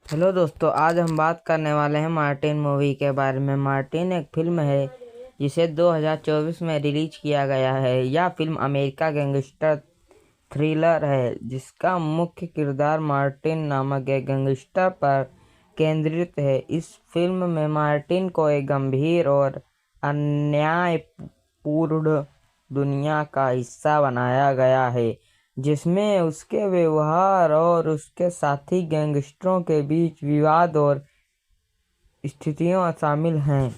Hello दोस्तों, आज हम बात करने वाले हैं मार्टिन मूवी के बारे में। मार्टिन एक फिल्म है जिसे 2024 में रिलीज किया गया है। यह फिल्म अमेरिका गैंगस्टर थ्रिलर है जिसका मुख्य किरदार मार्टिन नामक एक गैंगस्टर पर केंद्रित है। इस फिल्म में मार्टिन को एक गंभीर और अन्यायपूर्ण दुनिया का हिस्सा बनाया गया है जिसमें उसके व्यवहार और उसके साथी गैंगस्टरों के बीच विवाद और स्थितियां शामिल हैं।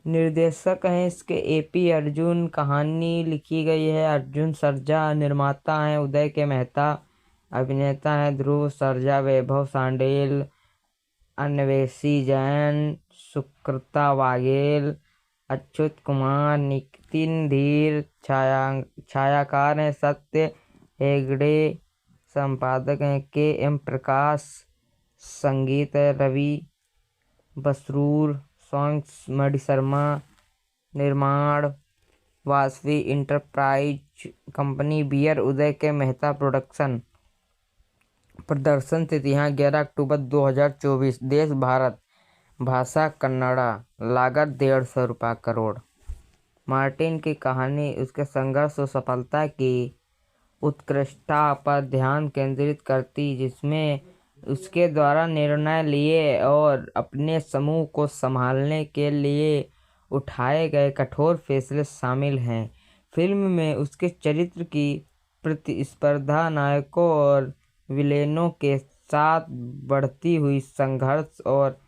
निर्देशक हैं इसके एपी अर्जुन। कहानी लिखी गई है अर्जुन सर्जा। निर्माता हैं उदय के मेहता। अभिनेता हैं ध्रुव सर्जा, वैभव सांडेल, अन्वेषी जैन, सुकृता वाघेल, अच्युत कुमार, नितिन धीर। छायाकार हैं सत्य हेगड़े। संपादक हैं के.एम. प्रकाश। संगीत है रवि बसरूर। सॉन्ग्स मणि शर्मा। निर्माण वासवी इंटरप्राइज कंपनी बियर उदय के मेहता प्रोडक्शन। प्रदर्शन तिथियां 11 अक्टूबर 2024। देश भारत। भाषा कन्नड़ा। लागत 150 करोड़। मार्टिन की कहानी उसके संघर्ष और सफलता की उत्कृष्टता पर ध्यान केंद्रित करती, जिसमें उसके द्वारा निर्णय लिए और अपने समूह को संभालने के लिए उठाए गए कठोर फैसले शामिल हैं। फिल्म में उसके चरित्र की प्रतिस्पर्धा नायकों और विलेनों के साथ बढ़ती हुई संघर्ष और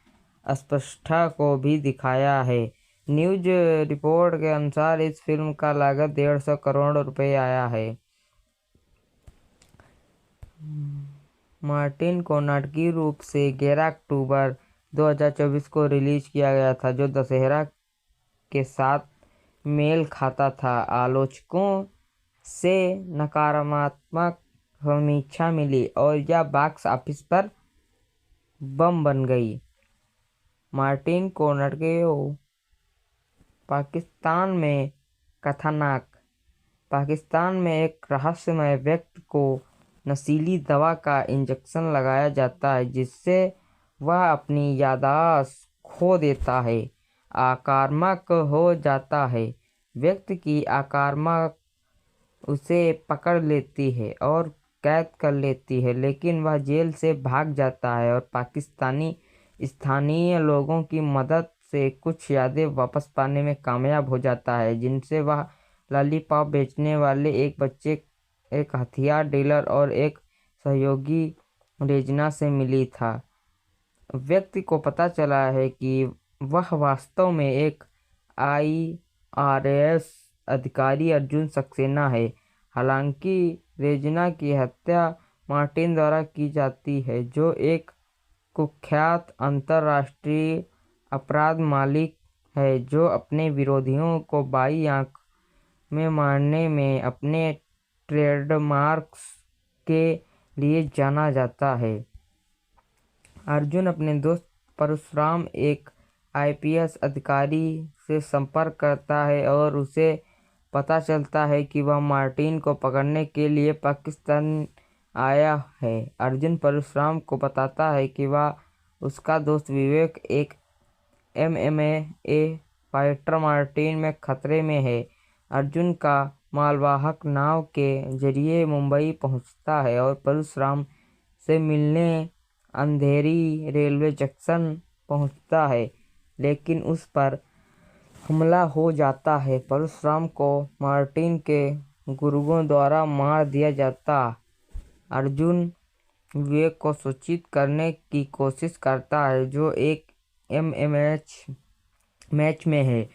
अस्पष्टता को भी दिखाया है। न्यूज रिपोर्ट के अनुसार इस फिल्म का लागत 150 करोड़ रुपए आया है। मार्टिन को नाटकीय रूप से 11 अक्टूबर 2024 को रिलीज किया गया था, जो दशहरा के साथ मेल खाता था। आलोचकों से नकारात्मक समीक्षा मिली और यह बॉक्स ऑफिस पर बम बन गई। मार्टिन को नाटकीय पाकिस्तान में कथानक। पाकिस्तान में एक रहस्यमय व्यक्ति को नशीली दवा का इंजेक्शन लगाया जाता है जिससे वह अपनी याददाश्त खो देता है, आक्रामक हो जाता है। व्यक्ति की आक्रामक उसे पकड़ लेती है और कैद कर लेती है, लेकिन वह जेल से भाग जाता है और पाकिस्तानी स्थानीय लोगों की मदद से कुछ यादें वापस पाने में कामयाब हो जाता है, जिनसे वह लॉलीपॉप बेचने वाले एक बच्चे, एक हथियार डीलर और एक सहयोगी रेजना से मिली था। व्यक्ति को पता चला है कि वह वास्तव में एक आईआरएस अधिकारी अर्जुन सक्सेना है। हालांकि रेजना की हत्या मार्टिन द्वारा की जाती है, जो एक कुख्यात अंतर्राष्ट्रीय अपराध मालिक है जो अपने विरोधियों को बाई आंख में मारने में अपने ट्रेडमार्क्स के लिए जाना जाता है। अर्जुन अपने दोस्त परशुराम, एक आईपीएस अधिकारी, से संपर्क करता है और उसे पता चलता है कि वह मार्टिन को पकड़ने के लिए पाकिस्तान आया है। अर्जुन परशुराम को बताता है कि वह उसका दोस्त विवेक, एक एमएमए फाइटर, मार्टिन में खतरे में है। अर्जुन का मालवाहक नाव के जरिए मुंबई पहुंचता है और परशुराम से मिलने अंधेरी रेलवे जंक्शन पहुंचता है, लेकिन उस पर हमला हो जाता है। परशुराम को मार्टिन के गुर्गों द्वारा मार दिया जाता। अर्जुन विवेक को सूचित करने की कोशिश करता है, जो एक मैच में है,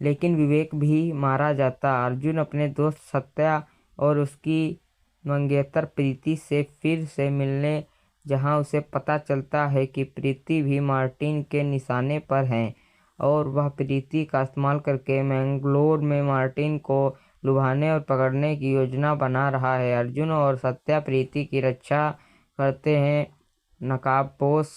लेकिन विवेक भी मारा जाता। अर्जुन अपने दोस्त सत्या और उसकी मंगेतर प्रीति से फिर से मिलने, जहां उसे पता चलता है कि प्रीति भी मार्टिन के निशाने पर है और वह प्रीति का इस्तेमाल करके मैंगलोर में मार्टिन को लुभाने और पकड़ने की योजना बना रहा है। अर्जुन और सत्या प्रीति की रक्षा करते हैं, नकाबपोश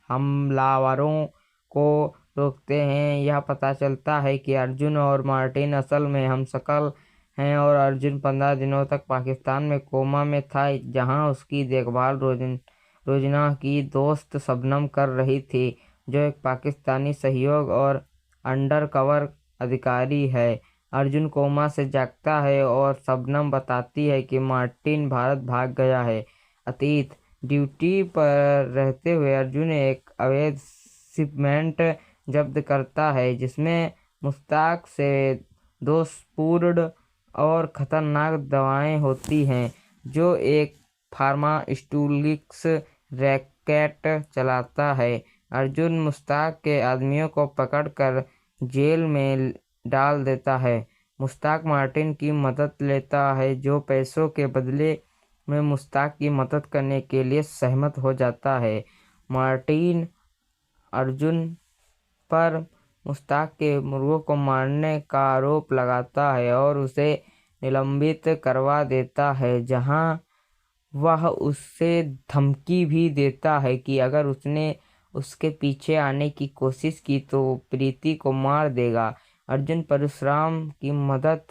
हमलावरों को रोकते हैं। यह पता चलता है कि अर्जुन और मार्टिन असल में हमशक्ल हैं और अर्जुन 15 दिनों तक पाकिस्तान में कोमा में था, जहां उसकी देखभाल रोजना की दोस्त शबनम कर रही थी, जो एक पाकिस्तानी सहयोग और अंडरकवर अधिकारी है। अर्जुन कोमा से जागता है और शबनम बताती है कि मार्टिन भारत भाग गया है। अतीत: ड्यूटी पर रहते हुए अर्जुन एक अवैध शिपमेंट जब्त करता है, जिसमें मुश्ताक से दोषपूर्ण और खतरनाक दवाएं होती हैं, जो एक फार्मास्यूटिकल्स रैकेट चलाता है। अर्जुन मुश्ताक के आदमियों को पकड़कर जेल में डाल देता है। मुश्ताक मार्टिन की मदद लेता है, जो पैसों के बदले में मुश्ताक की मदद करने के लिए सहमत हो जाता है। मार्टिन अर्जुन पर मुश्ताक के मुर्गों को मारने का आरोप लगाता है और उसे निलंबित करवा देता है, जहां वह उससे धमकी भी देता है कि अगर उसने उसके पीछे आने की कोशिश की तो प्रीति को मार देगा। अर्जुन परशुराम की मदद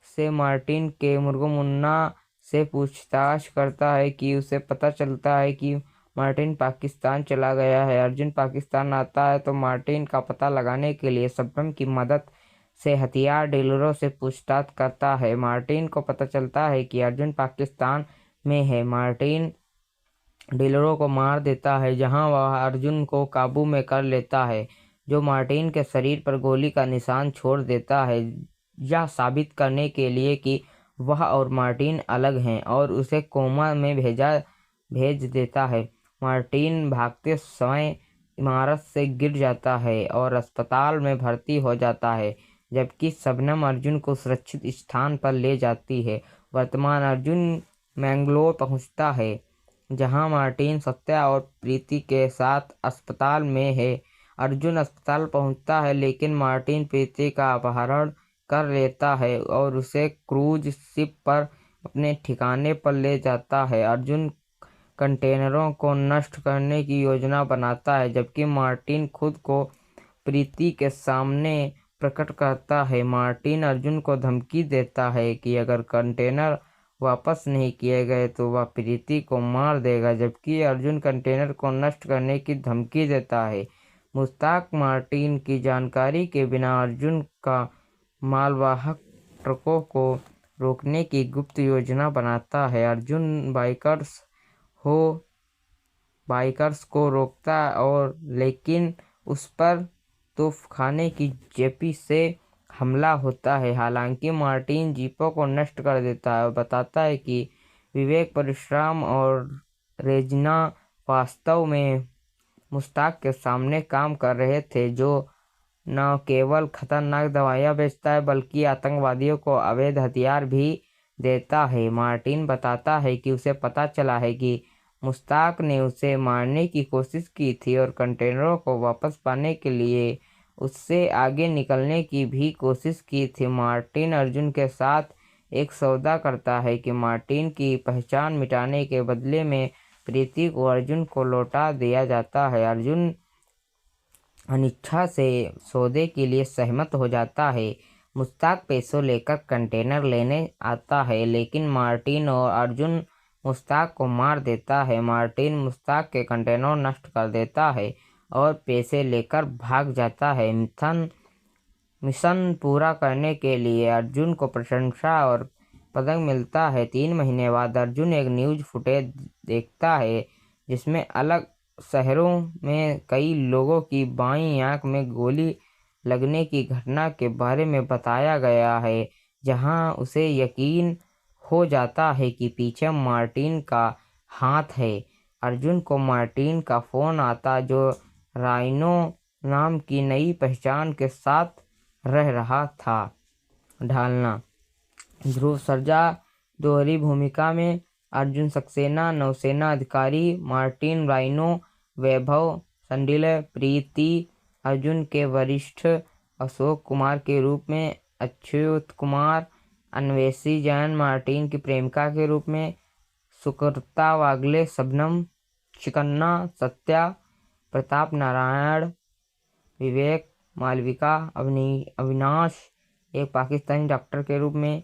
से मार्टिन के मुर्गो मुन्ना से पूछताछ करता है कि उसे पता चलता है कि मार्टिन पाकिस्तान चला गया है। अर्जुन पाकिस्तान आता है तो मार्टिन का पता लगाने के लिए शबनम की मदद से हथियार डीलरों से पूछताछ करता है। मार्टिन को पता चलता है कि अर्जुन पाकिस्तान में है। मार्टिन डीलरों को मार देता है, जहां वह अर्जुन को काबू में कर लेता है, जो मार्टिन के शरीर पर गोली का निशान छोड़ देता है, यह साबित करने के लिए कि वह और मार्टिन अलग हैं, और उसे कोमा में भेज देता है। मार्टिन भागते समय इमारत से गिर जाता है और अस्पताल में भर्ती हो जाता है, जबकि शबनम अर्जुन को सुरक्षित स्थान पर ले जाती है। वर्तमान अर्जुन मैंगलोर पहुंचता है, जहां मार्टिन सत्या और प्रीति के साथ अस्पताल में है। अर्जुन अस्पताल पहुंचता है, लेकिन मार्टिन प्रीति का अपहरण कर लेता है और उसे क्रूज शिप पर अपने ठिकाने पर ले जाता है। अर्जुन कंटेनरों को नष्ट करने की योजना बनाता है, जबकि मार्टिन खुद को प्रीति के सामने प्रकट करता है। मार्टिन अर्जुन को धमकी देता है कि अगर कंटेनर वापस नहीं किए गए तो वह प्रीति को मार देगा, जबकि अर्जुन कंटेनर को नष्ट करने की धमकी देता है। मुश्ताक मार्टिन की जानकारी के बिना अर्जुन का मालवाहक ट्रकों को रोकने की गुप्त योजना बनाता है। अर्जुन बाइकर्स को रोकता और लेकिन उस पर तोपखाने की जेपी से हमला होता है। हालांकि मार्टिन जीपों को नष्ट कर देता है और बताता है कि विवेक परशुराम और रेजिना वास्तव में मुश्ताक के सामने काम कर रहे थे, जो न केवल खतरनाक दवाइयां बेचता है बल्कि आतंकवादियों को अवैध हथियार भी देता है। मार्टिन बताता है कि उसे पता चला है कि मुश्ताक ने उसे मारने की कोशिश की थी और कंटेनरों को वापस पाने के लिए उससे आगे निकलने की भी कोशिश की थी। मार्टिन अर्जुन के साथ एक सौदा करता है कि मार्टिन की पहचान मिटाने के बदले में प्रीति को अर्जुन को लौटा दिया जाता है। अर्जुन अनिच्छा से सौदे के लिए सहमत हो जाता है। मुश्ताक पैसों लेकर कंटेनर लेने आता है, लेकिन मार्टिन और अर्जुन मुश्ताक को मार देता है। मार्टिन मुश्ताक के कंटेनर नष्ट कर देता है और पैसे लेकर भाग जाता है। मिशन पूरा करने के लिए अर्जुन को प्रशंसा और पदक मिलता है। 3 महीने बाद अर्जुन एक न्यूज़ फुटेज देखता है, जिसमें अलग शहरों में कई लोगों की बाईं आंख में गोली लगने की घटना के बारे में बताया गया है, जहां उसे यकीन हो जाता है कि पीछे मार्टिन का हाथ है। अर्जुन को मार्टिन का फोन आता, जो राइनो नाम की नई पहचान के साथ रह रहा था। ढालना: ध्रुव सर्जा दोहरी भूमिका में अर्जुन सक्सेना नौसेना अधिकारी, मार्टिन राइनो वैभव संडिल, प्रीति अर्जुन के वरिष्ठ अशोक कुमार के रूप में, अच्युत कुमार अन्वेषी जैन मार्टिन की प्रेमिका के रूप में, सुकृता वागले शबनम, चिकन्ना सत्या, प्रताप नारायण विवेक, मालविका अविनाश एक पाकिस्तानी डॉक्टर के रूप में,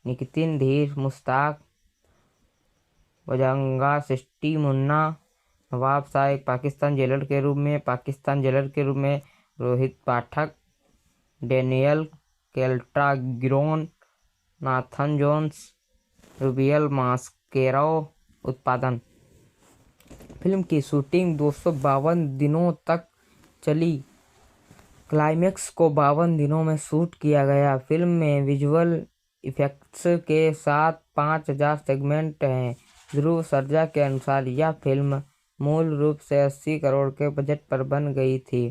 नितिन धीर मुश्ताक, वजंगा सिस्टी मुन्ना, नवाब शाह एक पाकिस्तान जेलर के रूप में रोहित पाठक, डेनियल कैल्ट्रागिरोन, नाथन जोन्स, रूबियल मास्केरो। उत्पादन। फिल्म की शूटिंग 252 दिनों तक चली। क्लाइमैक्स को 52 दिनों में शूट किया गया। फिल्म में विजुअल इफेक्ट्स के साथ 5000 सेगमेंट हैं। ध्रुव सर्जा के अनुसार यह फिल्म मूल रूप से 80 करोड़ के बजट पर बन गई थी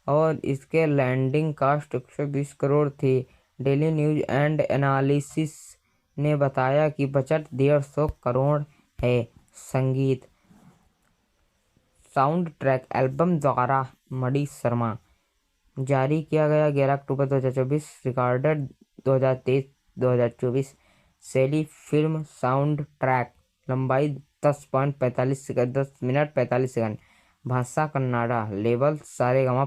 और इसके लैंडिंग कास्ट 120 करोड़ थी। डेली न्यूज एंड एनालिसिस ने बताया कि बजट 150 करोड़ है। संगीत। साउंड ट्रैक एल्बम द्वारा मणि शर्मा जारी किया गया 11 अक्टूबर 2024। रिकॉर्डेड 2023-2024। शैली फिल्म साउंड ट्रैक। लंबाई 10 मिनट 45 सेकंड। भाषा कन्नाडा। लेबल सारेगामा।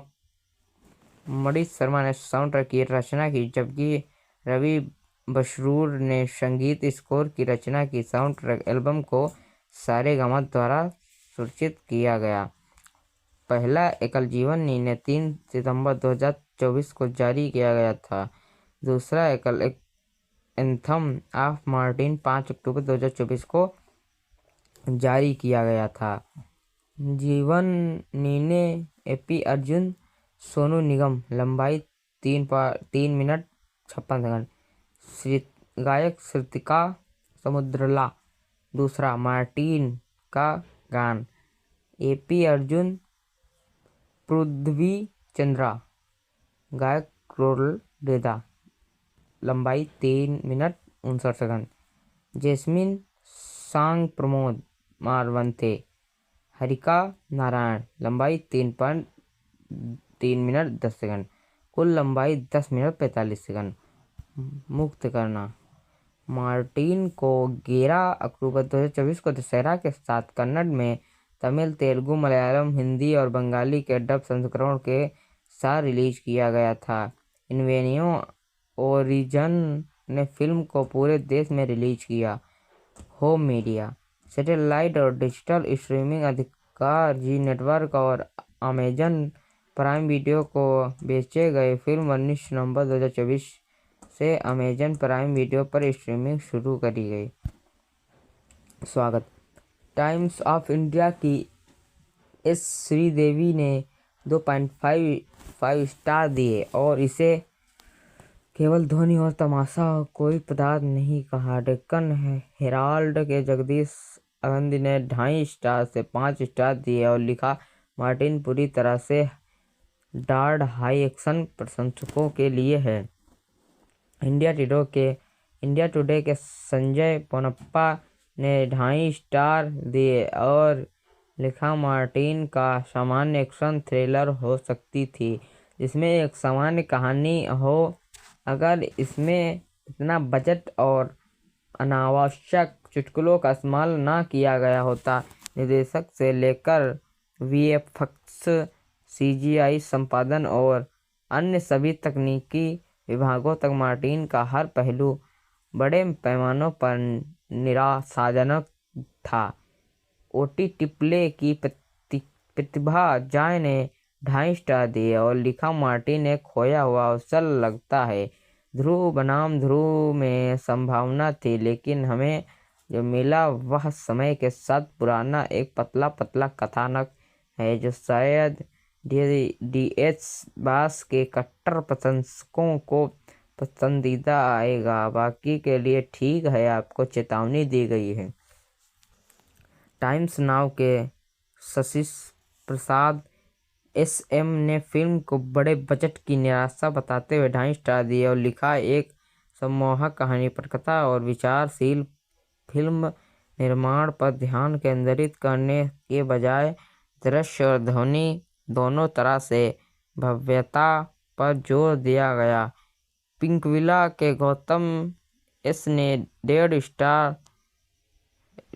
मणि शर्मा ने साउंड ट्रैक की रचना की जबकि रवि बसरूर ने संगीत स्कोर की रचना की। साउंड ट्रैक एल्बम को सारेगामा द्वारा सुरक्षित किया गया। पहला एकल जीवनी ने 3 सितंबर 2024 को जारी किया गया था। दूसरा एकल एंथम ऑफ मार्टिन 5 अक्टूबर 2024 को जारी किया गया था। जीवनी ने एपी अर्जुन, सोनू निगम। लंबाई 3 मिनट 56 सेकंड। गायक श्रुतिका समुद्रला। दूसरा मार्टिन का गान। एपी अर्जुन, पृथ्वी चंद्रा। गायक क्रोल डेदा। लंबाई 3 मिनट 59 सेकंड। जैस्मिन सांग प्रमोद मारवंते। हरिका नारायण। लंबाई 3 मिनट 10 सेकंड। कुल लंबाई 10 मिनट 45 सेकंड। मुक्त करना। मार्टिन को 11 अक्टूबर 2024 को दशहरा के साथ कन्नड़ में, तमिल, तेलुगु, मलयालम, हिंदी और बंगाली के डब संस्करण के साथ रिलीज किया गया था। इन्वेनियो ओरिजिन ने फिल्म को पूरे देश में रिलीज किया। Home media. सैटेलाइट और डिजिटल स्ट्रीमिंग अधिकार जी नेटवर्क और अमेजन प्राइम वीडियो को बेचे गए। फिल्म 19 नवंबर 2024 से अमेजन प्राइम वीडियो पर स्ट्रीमिंग शुरू करी गई। स्वागत। टाइम्स ऑफ इंडिया की एस श्रीदेवी ने 2.5 स्टार दिए और इसे केवल ध्वनि और तमाशा कोई पदार्थ नहीं कहा। डेक्कन हेराल्ड के जगदीश अगंदी ने 2.5 स्टार से 5 स्टार दिए और लिखा, मार्टिन पूरी तरह से डार्ड हाई एक्शन प्रशंसकों के लिए है। इंडिया टुडे के संजय पोनप्पा ने 2.5 स्टार दिए और लिखा, मार्टिन का सामान्य एक्शन थ्रिलर हो सकती थी जिसमें एक सामान्य कहानी हो अगर इसमें इतना बजट और अनावश्यक चुटकुलों का इस्तेमाल ना किया गया होता। निर्देशक से लेकर वीएफएक्स, सीजीआई, संपादन और अन्य सभी तकनीकी विभागों तक मार्टिन का हर पहलू बड़े पैमानों पर निराशाजनक था। ओटीटी प्ले की प्रतिभा जॉय ने 2.5 स्टार दिए और लिखा, मार्टिन एक खोया हुआ अवसर लगता है। ध्रुव बनाम ध्रुव में संभावना थी लेकिन हमें जो मिला वह समय के साथ पुराना एक पतला कथानक है जो शायद डीएच बास के कट्टर प्रशंसकों को पसंदीदा आएगा। बाकी के लिए ठीक है, आपको चेतावनी दी गई है। टाइम्स नाउ के शशि प्रसाद एसएम ने फिल्म को बड़े बजट की निराशा बताते हुए 2.5 स्टार दिए और लिखा, एक सम्मोहक कहानी, पटकथा और विचारशील फिल्म निर्माण पर ध्यान केंद्रित करने के बजाय दृश्य और ध्वनि दोनों तरह से भव्यता पर जोर दिया गया। पिंकविला के गौतम एस ने 1.5 स्टार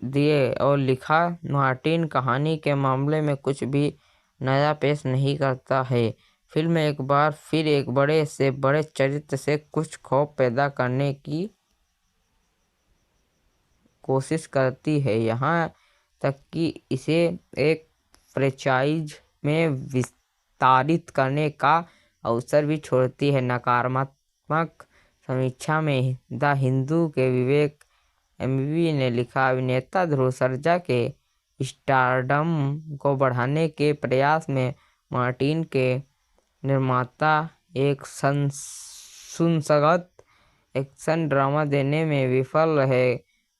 दिए और लिखा, मार्टिन कहानी के मामले में कुछ भी नया पेश नहीं करता है। फिल्म एक बार फिर एक बड़े से बड़े चरित्र से कुछ खौफ पैदा करने की कोशिश करती है, यहाँ तक कि इसे एक फ्रेंचाइज में विस्तारित करने का अवसर भी छोड़ती है। नकारात्मक समीक्षा में द हिंदू के विवेक एमबी ने लिखा, अभिनेता ध्रुव सरजा के स्टारडम को बढ़ाने के प्रयास में मार्टिन के निर्माता एक सुसंगत एक्शन ड्रामा देने में विफल रहे।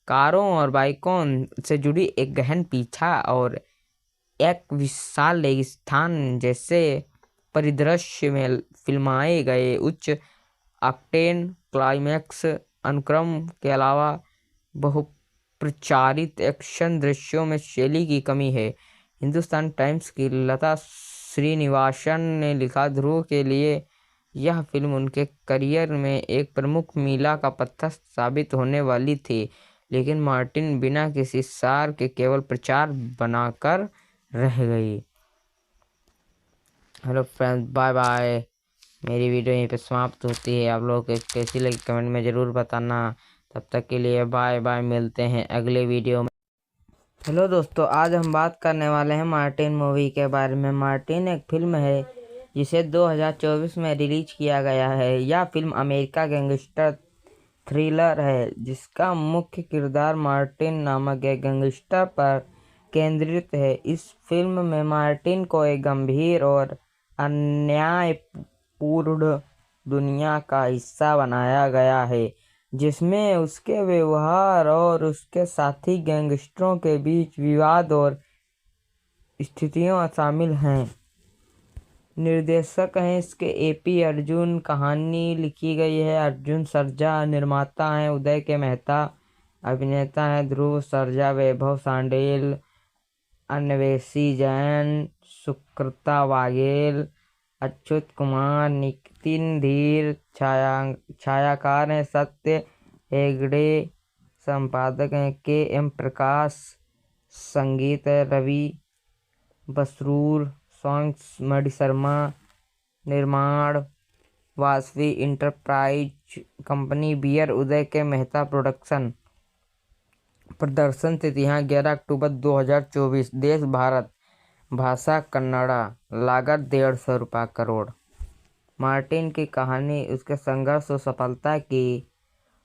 कारों और बाइकों से जुड़ी एक गहन पीछा और एक विशाल रेगिस्तान जैसे परिदृश्य में फिल्माए गए उच्च ऑक्टेन क्लाइमैक्स अनुक्रम के अलावा बहुप्रचारित एक्शन दृश्यों में शैली की कमी है। हिंदुस्तान टाइम्स की लता श्रीनिवासन ने लिखा, ध्रुव के लिए यह फिल्म उनके करियर में एक प्रमुख मील का पत्थर साबित होने वाली थी, लेकिन मार्टिन बिना किसी सार के केवल प्रचार बनाकर रह गई। Hello friends, bye bye. मेरी वीडियो यहीं पे समाप्त होती है। आप लोगों को कैसी लगी कमेंट में ज़रूर बताना। तब तक के लिए बाय बाय, मिलते हैं अगले वीडियो में। हेलो दोस्तों, आज हम बात करने वाले हैं मार्टिन मूवी के बारे में। मार्टिन एक फिल्म है जिसे 2024 में रिलीज किया गया है। यह फिल्म अमेरिका गैंगस्टर थ्रिलर है जिसका मुख्य किरदार मार्टिन नामक एक गैंगस्टर पर केंद्रित है। इस फिल्म में मार्टिन को एक गंभीर और अन्यायपूर्ण दुनिया का हिस्सा बनाया गया है जिसमें उसके व्यवहार और उसके साथी गैंगस्टरों के बीच विवाद और स्थितियां शामिल हैं। निर्देशक हैं इसके एपी अर्जुन, कहानी लिखी गई है अर्जुन सरजा, निर्माता हैं उदय के मेहता, अभिनेता हैं ध्रुव सरजा, वैभव सांडेल, अन्वेषी जैन, सुकृता वाघेल, अच्युत कुमार, नितिन धीर, छायाकार हैं सत्य हेगड़े, संपादक हैं के.एम. प्रकाश, संगीत है रवि बसरूर, सॉन्ग्स मणि शर्मा, निर्माण वासवी इंटरप्राइज कंपनी, बियर उदय के मेहता प्रोडक्शन। प्रदर्शन तिथियां 11 अक्टूबर 2024, देश भारत, भाषा कन्नड़ा, लागत 150 करोड़। मार्टिन की कहानी उसके संघर्ष और सफलता की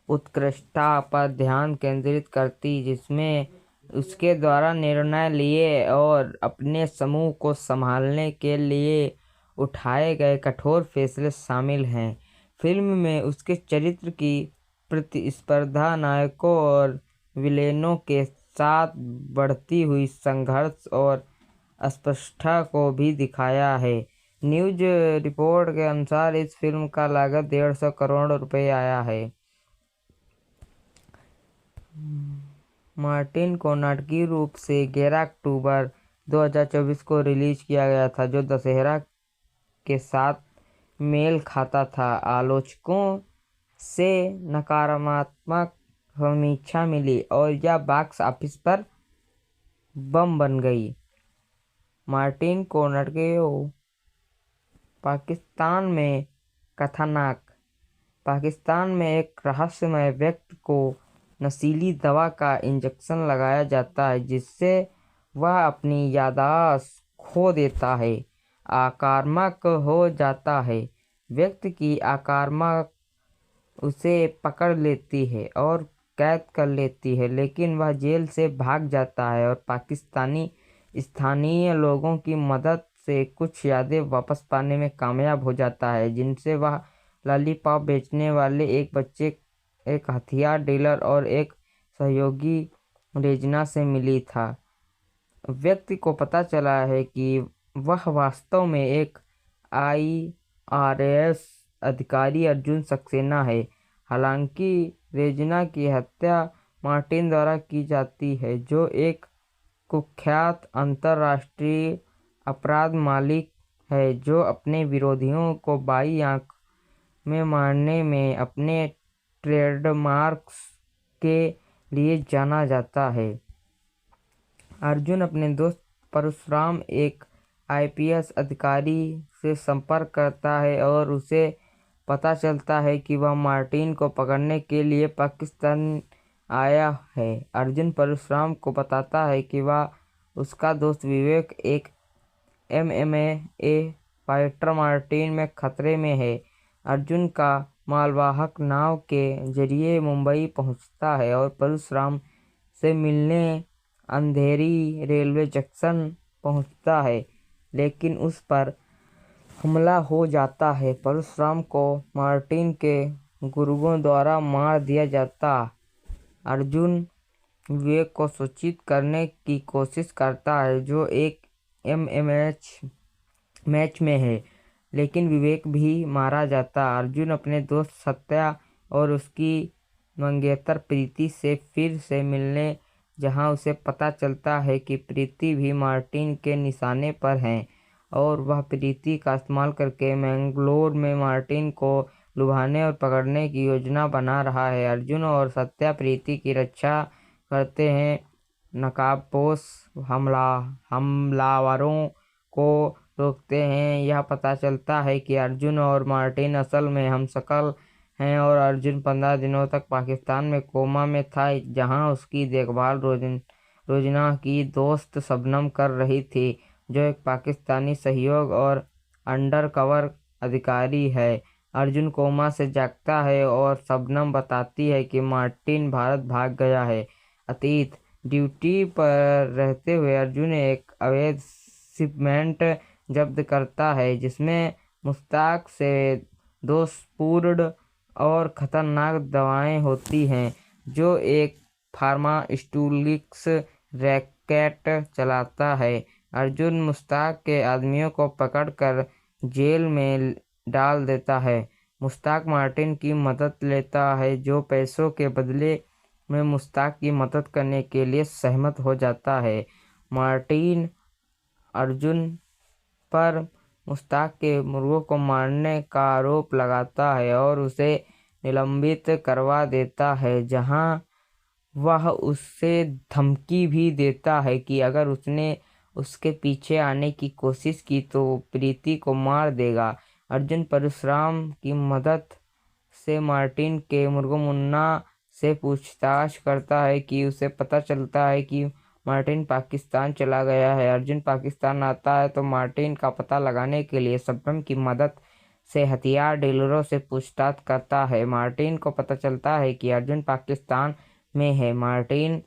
उत्कृष्टता पर ध्यान केंद्रित करती, जिसमें उसके द्वारा निर्णय लिए और अपने समूह को संभालने के लिए उठाए गए कठोर फैसले शामिल हैं। फिल्म में उसके चरित्र की प्रतिस्पर्धा नायकों और विलेनों के साथ बढ़ती हुई संघर्ष और अस्पष्टता को भी दिखाया है। न्यूज रिपोर्ट के अनुसार इस फिल्म का लागत 150 करोड़ रुपए आया है। मार्टिन को नाटकीय रूप से 11 अक्टूबर 2024 को रिलीज किया गया था, जो दशहरा के साथ मेल खाता था। आलोचकों से नकारात्मक समीक्षा मिली और यह बॉक्स ऑफिस पर बम बन गई। मार्टिन को नाटकीय पाकिस्तान में कथानक। पाकिस्तान में एक रहस्यमय व्यक्ति को नशीली दवा का इंजेक्शन लगाया जाता है जिससे वह अपनी याददाश्त खो देता है, आक्रामक हो जाता है। व्यक्ति की आक्रामक उसे पकड़ लेती है और कैद कर लेती है, लेकिन वह जेल से भाग जाता है और पाकिस्तानी स्थानीय लोगों की मदद से कुछ यादें वापस पाने में कामयाब हो जाता है, जिनसे वह लॉलीपॉप बेचने वाले एक बच्चे, एक हथियार डीलर और एक सहयोगी रेजना से मिली था। व्यक्ति को पता चला है कि वह वास्तव में एक IRS अधिकारी अर्जुन सक्सेना है। हालांकि रेजना की हत्या मार्टिन द्वारा की जाती है, जो एक कुख्यात अंतर्राष्ट्रीय अपराध मालिक है जो अपने विरोधियों को बाई आंख में मारने में अपने ट्रेडमार्क्स के लिए जाना जाता है। अर्जुन अपने दोस्त परशुराम, एक IPS अधिकारी से संपर्क करता है और उसे पता चलता है कि वह मार्टिन को पकड़ने के लिए पाकिस्तान आया है। अर्जुन परशुराम को बताता है कि वह उसका दोस्त विवेक एक MMA फाइटर मार्टिन में खतरे में है। अर्जुन का मालवाहक नाव के जरिए मुंबई पहुंचता है और परशुराम से मिलने अंधेरी रेलवे जंक्शन पहुंचता है, लेकिन उस पर हमला हो जाता है। परशुराम को मार्टिन के गुर्गों द्वारा मार दिया जाता। अर्जुन विवेक को सूचित करने की कोशिश करता है, जो एक MMA मैच में है, लेकिन विवेक भी मारा जाता। अर्जुन अपने दोस्त सत्या और उसकी मंगेतर प्रीति से फिर से मिलने, जहां उसे पता चलता है कि प्रीति भी मार्टिन के निशाने पर है और वह प्रीति का इस्तेमाल करके मैंगलोर में मार्टिन को लुभाने और पकड़ने की योजना बना रहा है। अर्जुन और सत्या प्रीति की रक्षा करते हैं, नकाबपोश हमलावरों को रोकते हैं। यह पता चलता है कि अर्जुन और मार्टिन असल में हमशक्ल हैं और अर्जुन 15 दिनों तक पाकिस्तान में कोमा में था, जहां उसकी देखभाल रोजना की दोस्त शबनम कर रही थी, जो एक पाकिस्तानी सहयोग और अंडरकवर अधिकारी है। अर्जुन कोमा से जागता है और शबनम बताती है कि मार्टिन भारत भाग गया है। अतीत ड्यूटी पर रहते हुए अर्जुन एक अवैध शिपमेंट जब्त करता है, जिसमें मुश्ताक से दोषपूर्ण और खतरनाक दवाएं होती हैं, जो एक फार्मास्यूटिक्स रैकेट चलाता है। अर्जुन मुश्ताक के आदमियों को पकड़कर जेल में डाल देता है। मुश्ताक मार्टिन की मदद लेता है, जो पैसों के बदले में मुश्ताक की मदद करने के लिए सहमत हो जाता है। मार्टिन अर्जुन पर मुश्ताक के मुर्गों को मारने का आरोप लगाता है और उसे निलंबित करवा देता है, जहां वह उससे धमकी भी देता है कि अगर उसने उसके पीछे आने की कोशिश की तो प्रीति को मार देगा। अर्जुन परशुराम की मदद से मार्टिन के मुर्गो मुन्ना से पूछताछ करता है कि उसे पता चलता है कि मार्टिन पाकिस्तान चला गया है। अर्जुन पाकिस्तान आता है तो मार्टिन का पता लगाने के लिए शबनम की मदद से हथियार डीलरों से पूछताछ करता है। मार्टिन को पता चलता है कि अर्जुन पाकिस्तान में है। मार्टिन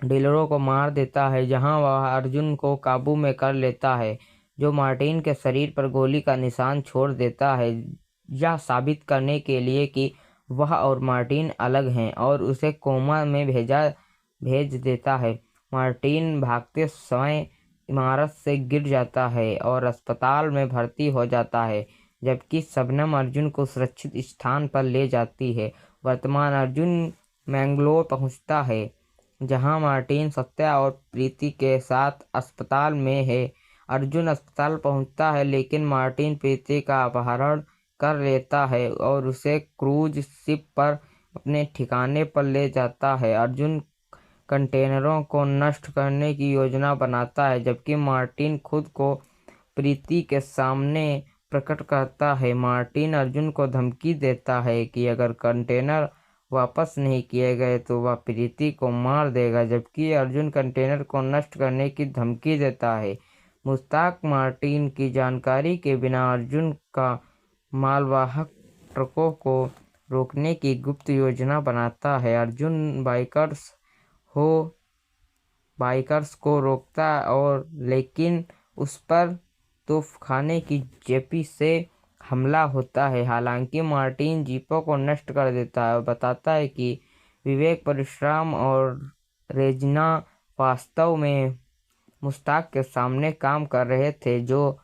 डीलरों को मार देता है, जहां वह अर्जुन को काबू में कर लेता है, जो मार्टिन के शरीर पर गोली का निशान छोड़ देता है, यह साबित करने के लिए कि वह और मार्टिन अलग हैं, और उसे कोमा में भेज देता है। मार्टिन भागते समय इमारत से गिर जाता है और अस्पताल में भर्ती हो जाता है, जबकि शबनम अर्जुन को सुरक्षित स्थान पर ले जाती है। वर्तमान अर्जुन मैंगलोर पहुंचता है, जहां मार्टिन सत्या और प्रीति के साथ अस्पताल में है। अर्जुन अस्पताल पहुंचता है, लेकिन मार्टिन प्रीति का अपहरण कर लेता है और उसे क्रूज शिप पर अपने ठिकाने पर ले जाता है। अर्जुन कंटेनरों को नष्ट करने की योजना बनाता है, जबकि मार्टिन खुद को प्रीति के सामने प्रकट करता है। मार्टिन अर्जुन को धमकी देता है कि अगर कंटेनर वापस नहीं किए गए तो वह प्रीति को मार देगा, जबकि अर्जुन कंटेनर को नष्ट करने की धमकी देता है। मुश्ताक मार्टिन की जानकारी के बिना अर्जुन का मालवाहक ट्रकों को रोकने की गुप्त योजना बनाता है। अर्जुन बाइकर्स को रोकता और लेकिन उस पर तोपखाने की जेपी से हमला होता है। हालांकि मार्टिन जीपों को नष्ट कर देता है और बताता है कि विवेक, परशुराम और रेजिना वास्तव में मुश्ताक के सामने काम कर रहे थे, जो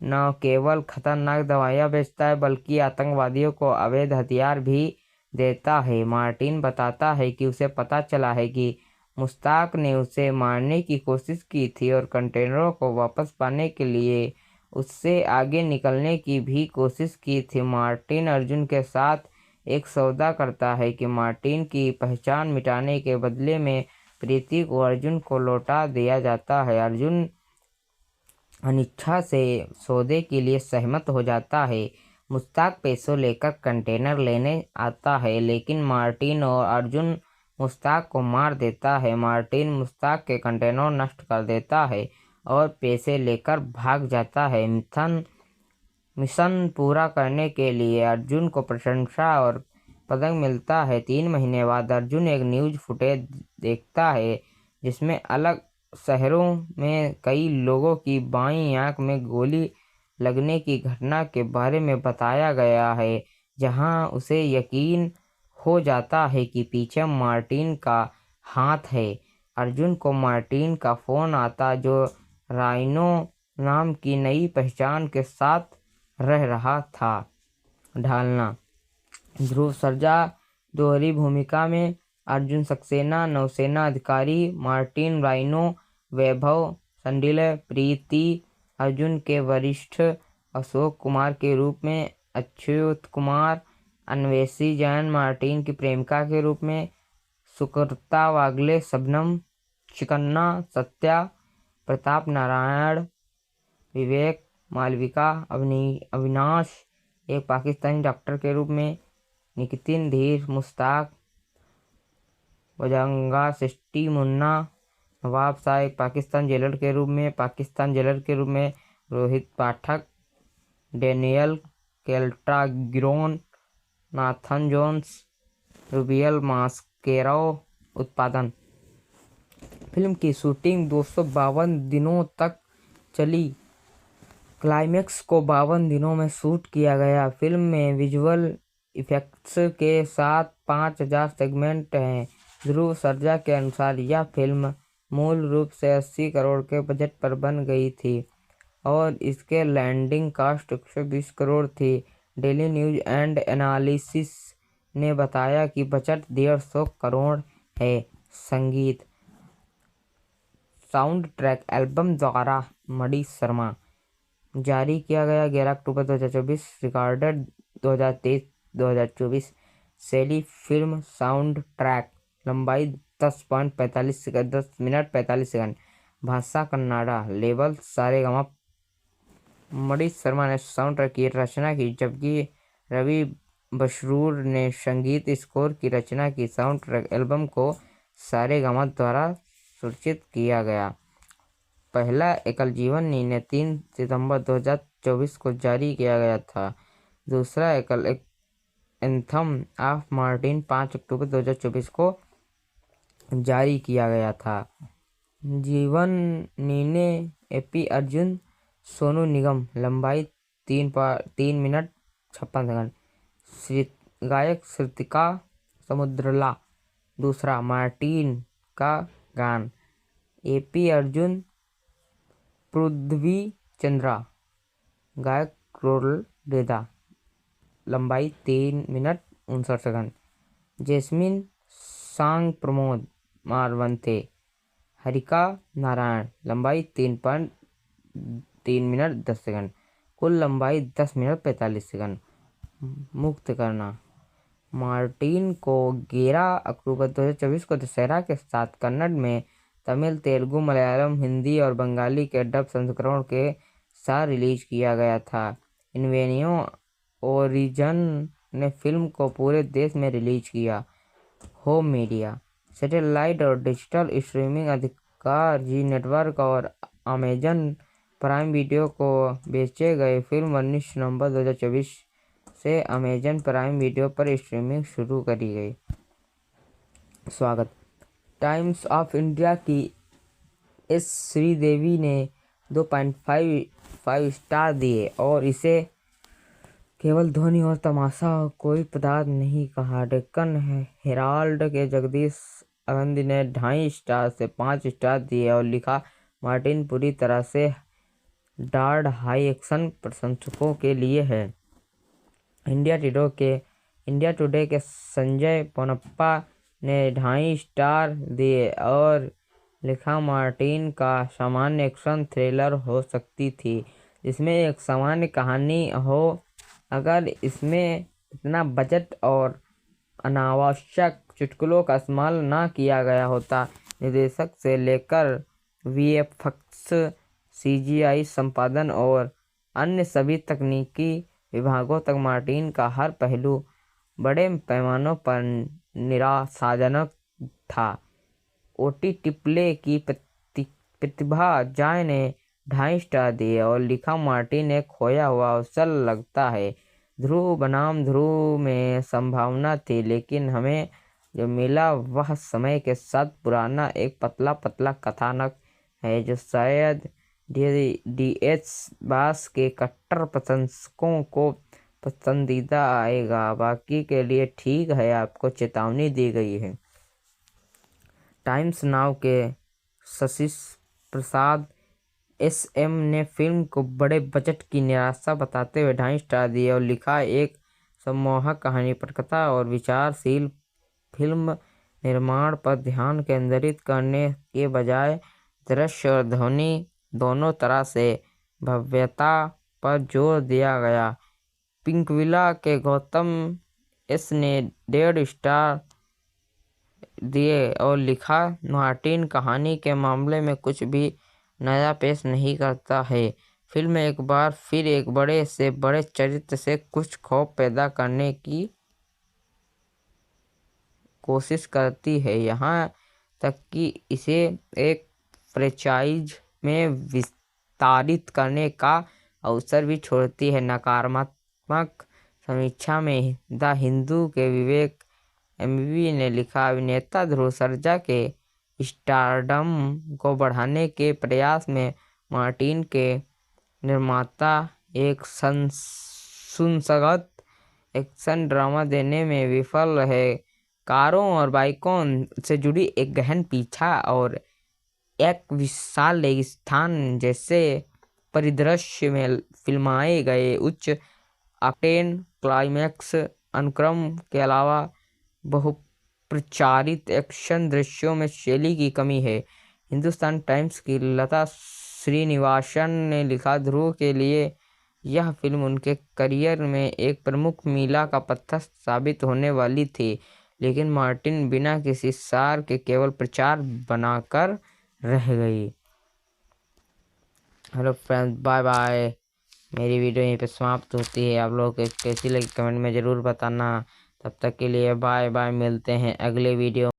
न केवल खतरनाक दवाइयाँ बेचता है बल्कि आतंकवादियों को अवैध हथियार भी देता है। मार्टिन बताता है कि उसे पता चला है कि मुश्ताक ने उसे मारने की कोशिश की थी और कंटेनरों को वापस पाने के लिए उससे आगे निकलने की भी कोशिश की थी। मार्टिन अर्जुन के साथ एक सौदा करता है कि मार्टिन की पहचान मिटाने के बदले में प्रीति को अर्जुन को लौटा दिया जाता है। अर्जुन अनिच्छा से सौदे के लिए सहमत हो जाता है। मुश्ताक पैसों लेकर कंटेनर लेने आता है, लेकिन मार्टिन और अर्जुन मुश्ताक को मार देता है। मार्टिन मुश्ताक के कंटेनर नष्ट कर देता है और पैसे लेकर भाग जाता है। मिशन पूरा करने के लिए अर्जुन को प्रशंसा और पदक मिलता है। 3 महीने बाद अर्जुन एक न्यूज़ फुटेज देखता है जिसमें अलग शहरों में कई लोगों की बाईं आंख में गोली लगने की घटना के बारे में बताया गया है, जहां उसे यकीन हो जाता है कि पीछे मार्टिन का हाथ है। अर्जुन को मार्टिन का फोन आता जो राइनो नाम की नई पहचान के साथ रह रहा था। ढालना ध्रुव सर्जा दोहरी भूमिका में अर्जुन सक्सेना नौसेना अधिकारी, मार्टिन राइनो वैभव संडिल, प्रीति अर्जुन के वरिष्ठ अशोक कुमार के रूप में, अच्युत कुमार अन्वेषी जैन मार्टिन की प्रेमिका के रूप में, सुकृता वागले शबनम चिकन्ना, सत्या प्रताप नारायण, विवेक मालविका अविनाश एक पाकिस्तानी डॉक्टर के रूप में, नितिन धीर मुश्ताक वजंगा सिस्टी मुन्ना, नवाब शाह एक पाकिस्तान जेलर के रूप में, रोहित पाठक, डेनियल केल्ट्रागिरोन, नाथन जोन्स, रूबियल मास्केरो। उत्पादन फिल्म की शूटिंग 252 दिनों तक चली। क्लाइमैक्स को 52 दिनों में शूट किया गया। फिल्म में विजुअल इफेक्ट्स के साथ 5000 सेगमेंट हैं। ध्रुव सर्जा के अनुसार यह फिल्म मूल रूप से 80 करोड़ के बजट पर बन गई थी और इसके लैंडिंग कास्ट 120 करोड़ थी। डेली न्यूज एंड एनालिसिस ने बताया कि बजट 150 करोड़ है। संगीत साउंड ट्रैक एल्बम द्वारा मणि शर्मा जारी किया गया 11 अक्टूबर 2024, रिकॉर्डेड 2023-2024। शैली फिल्म साउंड ट्रैक, लंबाई 10 मिनट 45 सेकंड, भाषा कन्नाडा, लेबल सारेगामा। मणि शर्मा ने साउंड ट्रैक की रचना की जबकि रवि बसरूर ने संगीत स्कोर की रचना की। साउंड ट्रैक एल्बम को सारेगामा द्वारा सूचित किया गया। पहला एकल जीवनी ने 3 सितंबर 2024 को जारी किया गया था। दूसरा एकल एंथम ऑफ मार्टिन 5 अक्टूबर 2024 को जारी किया गया था। जीवनी ने एपी अर्जुन सोनू निगम, लंबाई 3 मिनट 56 सेकंड। गायक श्रुतिका समुद्रला। दूसरा मार्टिन का गान। एपी अर्जुन पृथ्वी चंद्रा। गायक क्रोल डेदा, लंबाई 3 मिनट 59 सेकंड। जैस्मिन सांग प्रमोद मारवंते। हरिका नारायण, लंबाई 3 मिनट 10 सेकंड। कुल लंबाई 10 मिनट 45 सेकंड। मुक्त करना मार्टिन को 11 अक्टूबर 2024 को दशहरा के साथ कन्नड़ में, तमिल, तेलुगु, मलयालम, हिंदी और बंगाली के डब संस्करण के साथ रिलीज किया गया था। इन्वेनियो ओरिजिन ने फिल्म को पूरे देश में रिलीज किया। होम मीडिया सैटेलाइट और डिजिटल स्ट्रीमिंग अधिकार जी नेटवर्क और अमेजन प्राइम वीडियो को बेचे गए। फिल्म 19 नवंबर 2024 से अमेजन प्राइम वीडियो पर स्ट्रीमिंग शुरू करी गई। स्वागत टाइम्स ऑफ इंडिया की एस श्रीदेवी ने 2.5 स्टार दिए और इसे केवल ध्वनि और तमाशा और कोई पदार्थ नहीं कहा। डेक्कन हेराल्ड के जगदीश अगंदी ने 2.5 स्टार से 5 स्टार दिए और लिखा, मार्टिन पूरी तरह से डार्ड हाई एक्शन प्रशंसकों के लिए है। इंडिया टुडे के संजय पोनप्पा ने 2.5 स्टार दिए और लिखा, मार्टिन का सामान्य एक्शन थ्रिलर हो सकती थी जिसमें एक सामान्य कहानी हो अगर इसमें इतना बजट और अनावश्यक चुटकुलों का इस्तेमाल ना किया गया होता। निर्देशक से लेकर वीएफएक्स, सीजीआई, संपादन और अन्य सभी तकनीकी विभागों तक मार्टिन का हर पहलू बड़े पैमानों पर निराशाजनक था। ओटीटी प्ले की प्रतिभा जाय ने 2.5 स्टार दिए और लिखा, मार्टिन एक खोया हुआ अवसर लगता है। ध्रुव बनाम ध्रुव में संभावना थी, लेकिन हमें जो मिला वह समय के साथ पुराना एक पतला पतला कथानक है, जो शायद डी.एच. बास के कट्टर प्रशंसकों को पसंदीदा आएगा। बाकी के लिए ठीक है, आपको चेतावनी दी गई है। टाइम्स नाउ के शशि प्रसाद एस.एम. ने फिल्म को बड़े बजट की निराशा बताते हुए 2.5 स्टार दिए और लिखा, एक सम्मोहक कहानी, पटकथा और विचारशील फिल्म निर्माण पर ध्यान केंद्रित करने के बजाय दृश्य और ध्वनि दोनों तरह से भव्यता पर जोर दिया गया। पिंकविला के गौतम एस ने 1.5 स्टार दिए और लिखा, मार्टिन कहानी के मामले में कुछ भी नया पेश नहीं करता है। फिल्म एक बार फिर एक बड़े से बड़े चरित्र से कुछ खौफ पैदा करने की कोशिश करती है, यहाँ तक कि इसे एक फ्रेंचाइज में विस्तारित करने का अवसर भी छोड़ती है। नकारात्मक समीक्षा में द हिंदू के विवेक एमवी ने लिखा, अभिनेता ध्रुव सर्जा के स्टारडम को बढ़ाने के प्रयास में मार्टिन के निर्माता एक सुसंगत एक्शन ड्रामा देने में विफल रहे। कारों और बाइकों से जुड़ी एक गहन पीछा और एक विशाल रेगिस्तान जैसे परिदृश्य में फिल्माए गए उच्च ऑक्टेन क्लाइमैक्स अनुक्रम के अलावा बहुप्रचारित एक्शन दृश्यों में शैली की कमी है। हिंदुस्तान टाइम्स की लता श्रीनिवासन ने लिखा, ध्रुव के लिए यह फिल्म उनके करियर में एक प्रमुख मील का पत्थर साबित होने वाली थी, लेकिन मार्टिन बिना किसी सार के केवल प्रचार बनाकर रह गई। Hello friends, bye bye. मेरी वीडियो यहीं पे समाप्त होती है। आप लोगों को कैसी लगी कमेंट में ज़रूर बताना। तब तक के लिए बाय बाय, मिलते हैं अगले वीडियो।